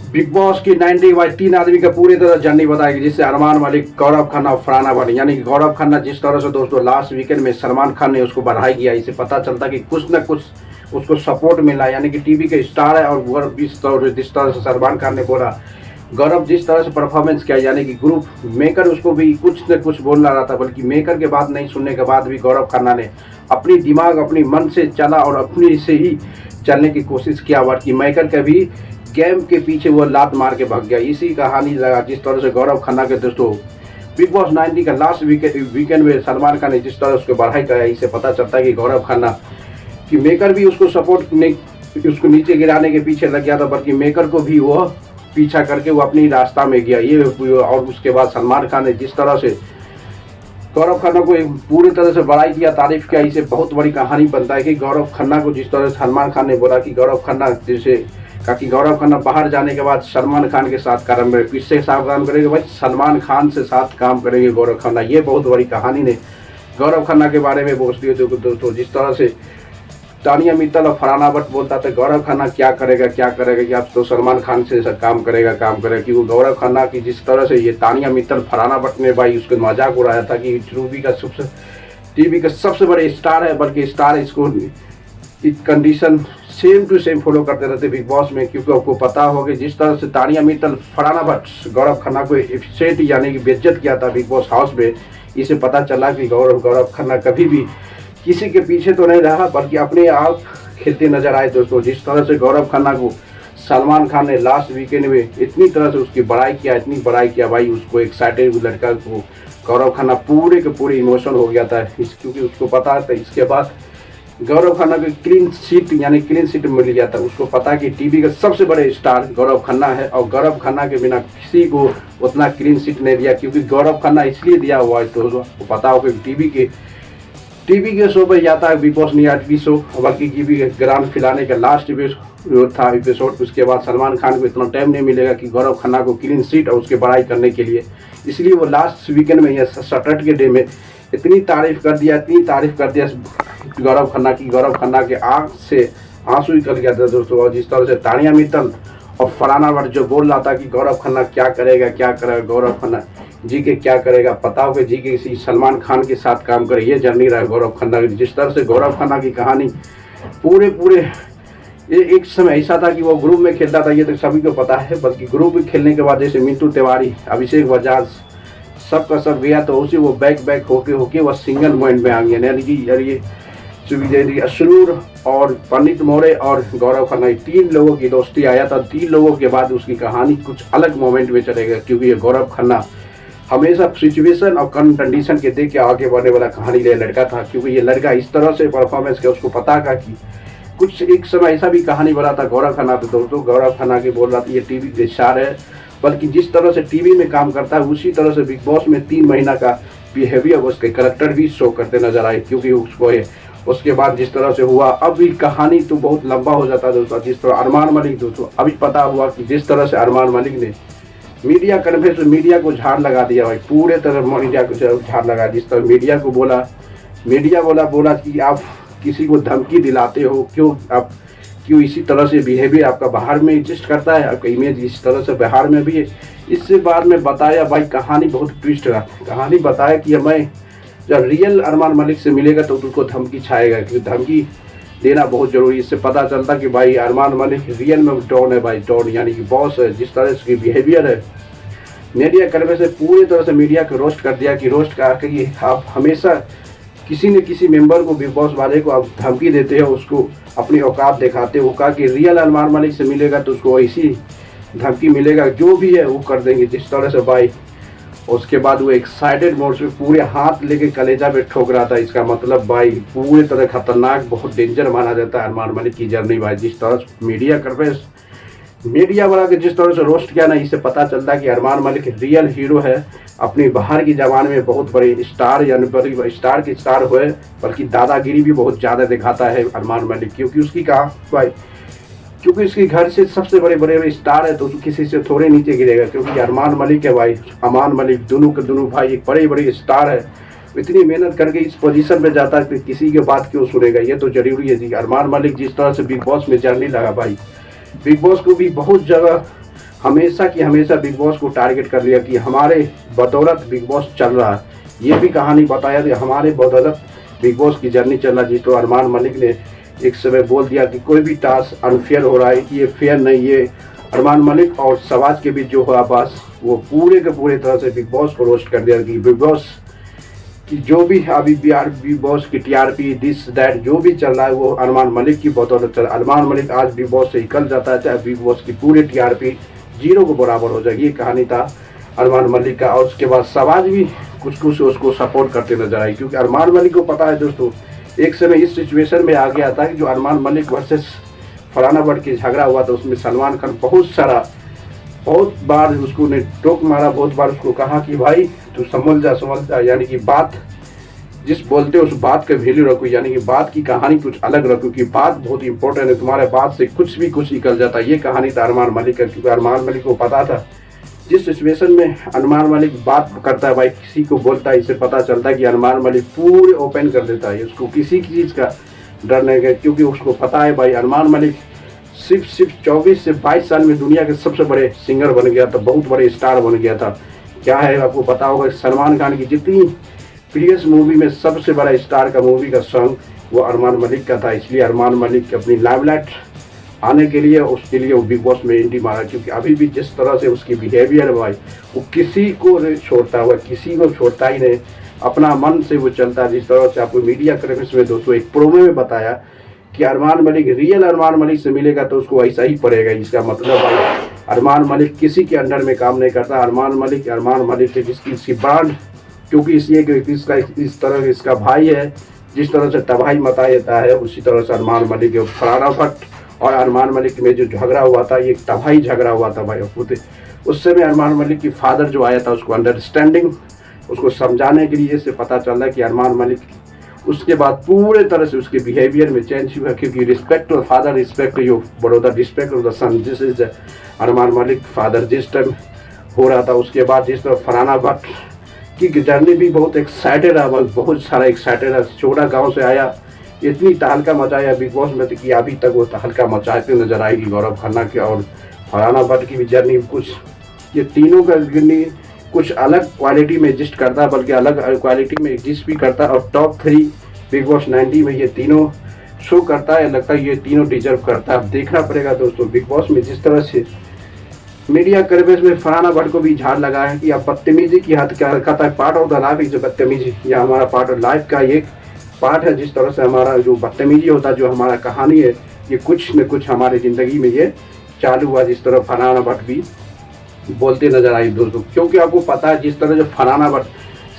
Big boss की 90 भाई 3 आदमी का पूरी तरह जर्नी बताएगी, जिससे अरमान मलिक, गौरव खन्ना और फरहाना भट्ट। यानी कि गौरव खन्ना जिस तरह से दोस्तों लास्ट वीकेंड में सलमान खान ने उसको बधाई किया, इससे पता चलता कि कुछ न कुछ उसको सपोर्ट मिला। यानी कि टीवी के स्टार है और गौरव जिस तरह से सलमान खान ने बोला, गौरव जिस तरह से परफॉर्मेंस किया, यानी कि ग्रुप मेकर उसको भी कुछ न कुछ बोलना रहा था, बल्कि मेकर के बात नहीं सुनने के बाद भी गौरव खन्ना ने अपनी दिमाग अपनी मन से चला और अपनी से ही चलने की कोशिश किया, बल्कि मेकर के भी गेम के पीछे वो लात मार के भाग गया। इसी कहानी लगा जिस तरह से गौरव खन्ना के दोस्तों बिग बॉस 90 का लास्ट वीकेंड में सलमान खान ने जिस तरह उसको बढ़ाई कराया, इससे पता चलता है कि गौरव खन्ना कि मेकर भी उसको सपोर्ट नहीं, उसको नीचे गिराने के पीछे लग गया था, बल्कि मेकर को भी वो पीछा करके वो अपनी रास्ता में गया। ये और उसके बाद सलमान खान ने जिस तरह से गौरव खन्ना को एक पूरी तरह से बड़ाई किया, तारीफ किया, इसे बहुत बड़ी कहानी बनता है कि गौरव खन्ना को जिस तरह से सलमान खान ने बोला कि गौरव खन्ना जैसे कि गौरव खन्ना बाहर जाने के बाद सलमान खान के साथ काम करेंगे, किससे साथ काम करेंगे भाई, सलमान खान से साथ काम करेंगे गौरव खन्ना। ये बहुत बड़ी कहानी ने गौरव खन्ना के बारे में बोलती है दोस्तों। जिस तरह से तानिया मित्तल और फरहाना भट्ट बोलता था गौरव खन्ना क्या करेगा कि आप तो सलमान खान से काम करेगा कि वो गौरव खन्ना की जिस तरह से ये तानिया मित्तल फरहाना भट्ट ने भाई उसको मजाक उड़ाया था कि टीवी का सबसे बड़े स्टार है, बल्कि स्टार इसको condition same to same follow करते रहते बिग बॉस में, क्योंकि आपको पता होगा जिस तरह से तानिया मित्तल फरहाना भट्ट गौरव खन्ना को एफसेट यानी कि बेइज्जत किया था बिग बॉस हाउस में। इसे पता चला कि गौरव खन्ना कभी भी किसी के पीछे तो नहीं रहा, बल्कि अपने आप खेलते नजर आए दोस्तों। जिस तरह से गौरव खन्ना को सलमान खान ने लास्ट वीकेंड में इतनी तरह से उसकी इतनी बड़ाई किया भाई, उसको एक्साइटेड लड़का को गौरव खन्ना पूरे के पूरे इमोशन हो गया था, क्योंकि उसको पता था इसके बाद गौरव खन्ना को क्लीन सीट मिल गया था। उसको पता कि टीवी का सबसे बड़े स्टार गौरव खन्ना है और गौरव खन्ना के बिना किसी को उतना क्लीन सीट नहीं दिया, क्योंकि गौरव खन्ना इसलिए दिया हुआ है तो पता हो कि टीवी के शो पर जाता है बिग बॉस नहीं शो, बल्कि टीवी के ग्रांड फिनाले का लास्ट था एपिसोड। उसके बाद सलमान खान को इतना टाइम नहीं मिलेगा कि गौरव खन्ना को क्लीन सीट और उसके बड़ाई करने के लिए, इसलिए वो लास्ट वीकेंड में या सैटरडे के डे में इतनी तारीफ कर दिया गौरव खन्ना के आँख से आंसू निकल गया था दोस्तों। और जिस तरह से तानिया मित्तल और फरहाना भट्ट जो बोल रहा था कि गौरव खन्ना क्या करेगा गौरव खन्ना जी के क्या करेगा, पता हो कि जी के किसी सलमान खान के साथ काम करे, ये जर्नी रहा गौरव खन्ना की। जिस तरह से गौरव खन्ना की कहानी पूरे ये एक समय ऐसा था कि वो ग्रुप में खेलता था, ये तो सभी को पता है, बल्कि ग्रुप में खेलने के बाद जैसे मिंटू तिवारी, अभिषेक बजाज सबका सब गया, तो उसी वो बैक होके वो सिंगल पॉइंट में आ गया। यानी कि ये असरूर और पंडित मोरे और गौरव खन्ना 3 लोगों की दोस्ती आया था। 3 लोगों के बाद उसकी कहानी कुछ अलग मोमेंट में चलेगा, क्योंकि ये गौरव खन्ना हमेशा सिचुएशन और कंडीशन के देख के आगे बढ़ने वाला कहानी ले लड़का था, क्योंकि ये लड़का इस तरह से परफॉर्मेंस किया, उसको पता था कि कुछ एक समय ऐसा भी कहानी बना था गौरव खन्ना। तो दोस्तों गौरव खन्ना के बोल रहा था ये टीवी के स्टार है, बल्कि जिस तरह से टीवी में काम करता है उसी तरह से बिग बॉस में 3 महीना का बिहेवियर उसके करेक्टर भी शो करते नजर आए, क्योंकि उसके बाद जिस तरह से हुआ, अभी कहानी तो बहुत लंबा हो जाता है दोस्तों। जिस तरह अरमान मलिक दोस्तों अभी पता हुआ कि जिस तरह से अरमान मलिक ने मीडिया कन्फ्रेंस में मीडिया को झाड़ लगा दिया भाई, पूरे तरह मीडिया को झाड़ लगा। जिस तरह मीडिया को बोला कि आप किसी को धमकी दिलाते हो, क्यों इसी तरह से बिहेवियर आपका बाहर में एग्जिस्ट करता है, आपका इमेज इस तरह से बाहर में भी है। इससे बाद में बताया भाई कहानी बहुत ट्विस्ट रहा, कहानी बताया कि मैं जब रियल अरमान मलिक से मिलेगा तो उसको धमकी छाएगा, क्योंकि धमकी देना बहुत जरूरी। इससे पता चलता कि भाई अरमान मलिक रियल में डॉन है भाई, डॉन यानी कि बॉस है। जिस तरह से बिहेवियर है मीडिया करने से पूरी तरह से मीडिया को रोस्ट कर दिया कि आप हमेशा किसी न किसी मेंबर को बिग बॉस वाले को आप धमकी देते हो, उसको अपनी औकात दिखाते हो। कहा कि रियल अरमान मलिक से मिलेगा तो उसको ऐसी धमकी मिलेगा, जो भी है वो कर देंगे। जिस तरह से भाई उसके बाद वो एक्साइटेड मोड से पूरे हाथ लेके कलेजा पे ठोक रहा था। इसका मतलब भाई पूरी तरह खतरनाक, बहुत डेंजर माना जाता है अरमान मलिक की जर्नी भाई। जिस तरह से मीडिया वाला के जिस तरह से रोस्ट किया ना, इससे पता चलता है कि अरमान मलिक रियल हीरो है। अपनी बाहर की जबान में बहुत बड़े स्टार यानी स्टार हुए, बल्कि दादागिरी भी बहुत ज़्यादा दिखाता है अरमान मलिक, क्योंकि उसकी घर से सबसे बड़े स्टार है, तो उसको किसी से थोड़े नीचे गिरेगा। क्योंकि अरमान मलिक है भाई, अरमान मलिक दोनों के दोनों भाई एक बड़े स्टार है। इतनी मेहनत करके इस पोजीशन पे जाता है कि किसी के बात क्यों सुनेगा, ये तो जरूरी है जी। अरमान मलिक जिस तरह से बिग बॉस में जर्नी लगा भाई, बिग बॉस को भी बहुत जगह हमेशा की हमेशा बिग बॉस को टारगेट कर लिया कि हमारे बदौलत बिग बॉस चल रहा है। ये भी कहानी बताया कि हमारे बदौलत बिग बॉस की जर्नी चल रहा है। जिस तो अरमान मलिक ने एक समय बोल दिया कि कोई भी टास्क अनफेयर हो रहा है, ये फेयर नहीं। ये अरमान मलिक और शहबाज के बीच जो हुआ बस वो पूरे के पूरे तरह से बिग बॉस को रोस्ट कर दिया कि बिग बॉस कि जो भी अभी बिग बॉस की टीआरपी दिस दैट जो भी चल रहा है वो अरमान मलिक की बदौलत चल रहा है। अरमान मलिक आज बिग बॉस से निकल जाता है चाहे बिग बॉस की पूरी टीआरपी जीरो को बराबर हो जाएगी। ये कहानी था अरमान मलिक का। और उसके बाद शहबाज भी कुछ कुछ उसको सपोर्ट करते नजर आए, क्योंकि अरमान मलिक को पता है दोस्तों, एक समय इस सिचुएशन में आ गया था कि जो अरमान मलिक वर्सेस फरहाना भट्ट की झगड़ा हुआ था उसमें सलमान खान बहुत बार उसको ने टोक मारा, बहुत बार उसको कहा कि भाई तू समझ जा, यानी कि बात जिस बोलते हो उस बात का वैल्यू रखो, यानी कि बात की कहानी कुछ अलग रखो कि बात बहुत इंपॉर्टेंट है, तुम्हारे बात से कुछ भी कुछ निकल जाता है। ये कहानी था अरमान मलिक का, क्योंकि अरमान मलिक को पता था जिस सिचुएशन में अरमान मलिक बात करता है भाई किसी को बोलता है, इससे पता चलता है कि अरमान मलिक पूरे ओपन कर देता है, उसको किसी चीज़ का डर नहीं है, क्योंकि उसको पता है भाई अरमान मलिक सिर्फ 24 से 22 साल में दुनिया के सबसे बड़े सिंगर बन गया था, बहुत बड़े स्टार बन गया था। क्या है आपको पता होगा सलमान खान की जितनी प्रीवियस मूवी में सबसे बड़ा स्टार का मूवी का सॉन्ग वो अरमान मलिक का था। इसलिए अरमान मलिक अपनी लाइमलाइट आने के लिए उसके लिए वो बिग बॉस में एंट्री मारा, क्योंकि अभी भी जिस तरह से उसकी बिहेवियर भाई वो किसी को नहीं छोड़ता हुआ, किसी को छोड़ता ही नहीं, अपना मन से वो चलता है। जिस तरह से आपको मीडिया करेक्स में दोस्तों एक प्रोमो में बताया कि अरमान मलिक रियल अरमान मलिक से मिलेगा तो उसको ऐसा ही पड़ेगा। इसका मतलब भाई अरमान मलिक किसी के अंडर में काम नहीं करता। अरमान मलिक के जिसकी ब्रांड, क्योंकि इसलिए कि इसका इस तरह इसका भाई है, जिस तरह से तबाही मचा देता है उसी तरह से अरमान मलिक है। फरहाना भट्ट और अरमान मलिक में जो झगड़ा हुआ था ये तबाही झगड़ा हुआ था भाई। उस समय अरमान मलिक की फादर जो आया था उसको अंडरस्टैंडिंग उसको समझाने के लिए से पता चल रहा कि अरमान मलिक उसके बाद पूरे तरह से उसके बिहेवियर में चेंज हुआ, क्योंकि respect of father respect you Baroda respect of the son, this is Armaan Malik father जिस टाइम हो रहा था। उसके बाद जिस तरह फरहाना भट्ट की जर्नी भी बहुत एक्साइटेड है, बहुत सारा एक्साइटेड है। छोटा गांव से आया, इतनी तहलका मचाया बिग बॉस में कि अभी तक वो तहलका मचाते नजर आएगी। गौरव खन्ना की और फरहाना भट्ट की भी जर्नी कुछ, ये तीनों का जर्नी कुछ अलग क्वालिटी में एग्जिस्ट करता है, बल्कि अलग क्वालिटी में एग्जिस्ट भी करता है। और टॉप 3 बिग बॉस 90 में ये तीनों शो करता है, लगता है ये तीनों डिजर्व करता है। अब देखना पड़ेगा दोस्तों बिग बॉस में जिस तरह से मीडिया कवरेज में फरहाना भट्ट को भी झाड़ लगा है कि अब बदतमीजी की हद क्या हरकत है, part of the life is बदतमीजी, या हमारा पार्ट ऑफ लाइफ का एक पार्ट है। जिस तरह से हमारा जो बदतमीजी होता है, जो हमारा कहानी है, ये कुछ न कुछ हमारे ज़िंदगी में ये चालू हुआ। जिस तरह फरहाना भट्ट भी बोलते नजर आई दोस्तों, क्योंकि आपको पता है जिस तरह जो फरहाना भट्ट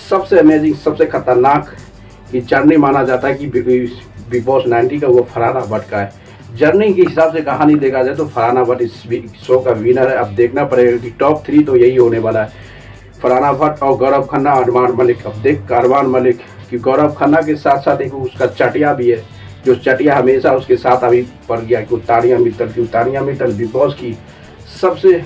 सबसे अमेजिंग सबसे खतरनाक की जर्नी माना जाता है कि बिग बॉस 90 का वो फरहाना भट्ट का है। जर्नी के हिसाब से कहानी देखा जाए तो फरहाना भट्ट इस शो का विनर है। अब देखना पड़ेगा कि टॉप 3 तो यही होने वाला है, फरहाना भट्ट और गौरव खन्ना और अरमान मलिक। अब देख अरमान मलिक कि गौरव खन्ना के साथ साथ एक उसका चटिया भी है, जो चटिया हमेशा उसके साथ अभी पड़ गया कि तानिया मित्तल बिग बॉस की सबसे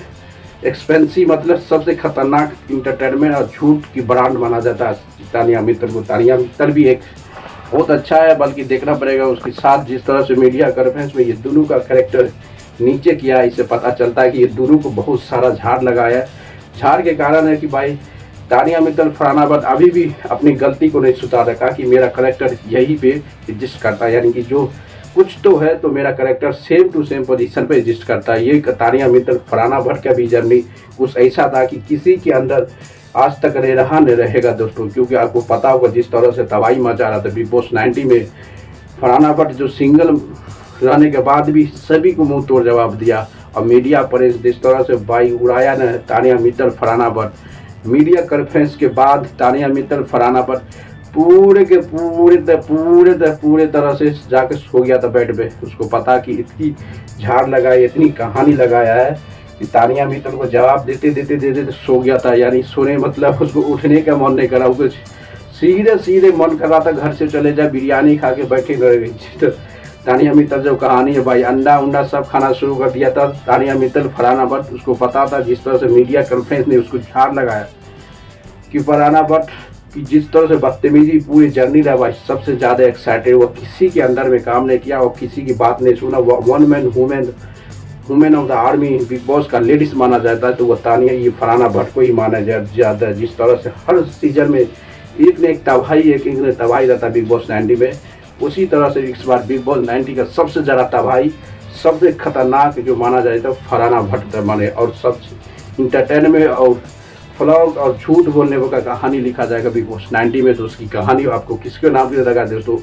एक्सपेंसिव मतलब सबसे खतरनाक इंटरटेनमेंट और झूठ की ब्रांड माना जाता है तानिया मित्तल भी एक बहुत अच्छा है, बल्कि देखना पड़ेगा उसके साथ जिस तरह से मीडिया कॉन्फ्रेंस में ये दोनों का कैरेक्टर नीचे किया, इससे पता चलता है कि ये दोनों को बहुत सारा झाड़ लगाया है। झाड़ के कारण है कि भाई तानिया मित्तल फरहाना भट्ट अभी भी अपनी गलती को नहीं सुधार रखा कि मेरा कैरेक्टर यही पे एग्जिस्ट करता है, यानी कि जो कुछ तो है तो मेरा character same to same position पे एग्जिस्ट करता है। ये तानिया मित्तल फरहाना भट्ट का भी जर्नी कुछ ऐसा था कि किसी के अंदर आज तक रहा नहीं रहेगा दोस्तों, क्योंकि आपको पता होगा जिस तरह से तबाही मचा रहा था बिग बॉस 90 में। फरहाना भट्ट जो सिंगल रहने के बाद भी सभी को मुंह तोड़ जवाब दिया, और मीडिया पर जिस तरह से भाई उड़ाया न तानिया मित्तल फरहाना भट्ट। मीडिया कॉन्फ्रेंस के बाद तानिया मित्तल फरहाना भट्ट पूरे के पूरे तरह से जाके सो गया था बेड पे। उसको पता कि इतनी झाड़ लगाई, इतनी कहानी लगाया है कि तानिया मित्तल को जवाब देते सो गया था, यानी सोने मतलब उसको उठने का मन नहीं करा, उसको सीधे मन कर रहा था घर से चले जाए बिरयानी खा के बैठे गए। तो तानिया मित्तल जो कहानी है भाई अंडा सब खाना शुरू कर दिया था तानिया मित्तल फरहाना भट्ट। उसको पता था जिस तरह से मीडिया कॉन्फ्रेंस ने उसको झाड़ लगाया कि फरहाना भट्ट कि जिस तरह से बदतमीजी पूरी जर्नी रहा भाई, सबसे ज़्यादा एक्साइटेड वो किसी के अंदर में काम नहीं किया और किसी की बात नहीं सुना। वो one man women women of the army big boss का लेडीज माना जाता है तो वो तानिया ये फरहाना भट्ट को ही माना जाता है। जिस तरह से हर सीजन में एक ने एक तबाही एक ने तबाही रहता है बिग बॉस 90 में, उसी तरह से इस बार बिग बॉस 90 का सबसे ज़्यादा तबाही सबसे खतरनाक जो माना जाता है फरहाना भट्ट माने। और सब इंटरटेनमेंट और फ्लॉग और झूठ बोलने का कहानी लिखा जाएगा बिग बॉस 90 में। तो उसकी कहानी आपको किसके नाम से लगा दोस्तों,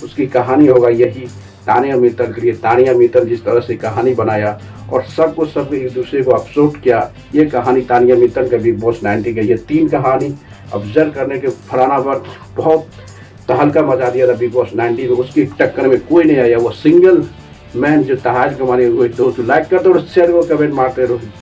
उसकी कहानी होगा यही तानिया मित्तल के लिए। तानिया मित्तल जिस तरह से कहानी बनाया और सब एक दूसरे को अपशोट किया, ये कहानी तानिया मित्तल का बिग बॉस 90 का। ये 3 कहानी ऑब्जर्व करने के फरहाना भट्ट बहुत तहलका मचा दिया था बिग बॉस 90 में। उसकी टक्कर में कोई नहीं आया, वो सिंगल मैन जो तहाज कमाने हुए। दोस्तों लाइक करते और शेयर को कमेंट मारते रहो।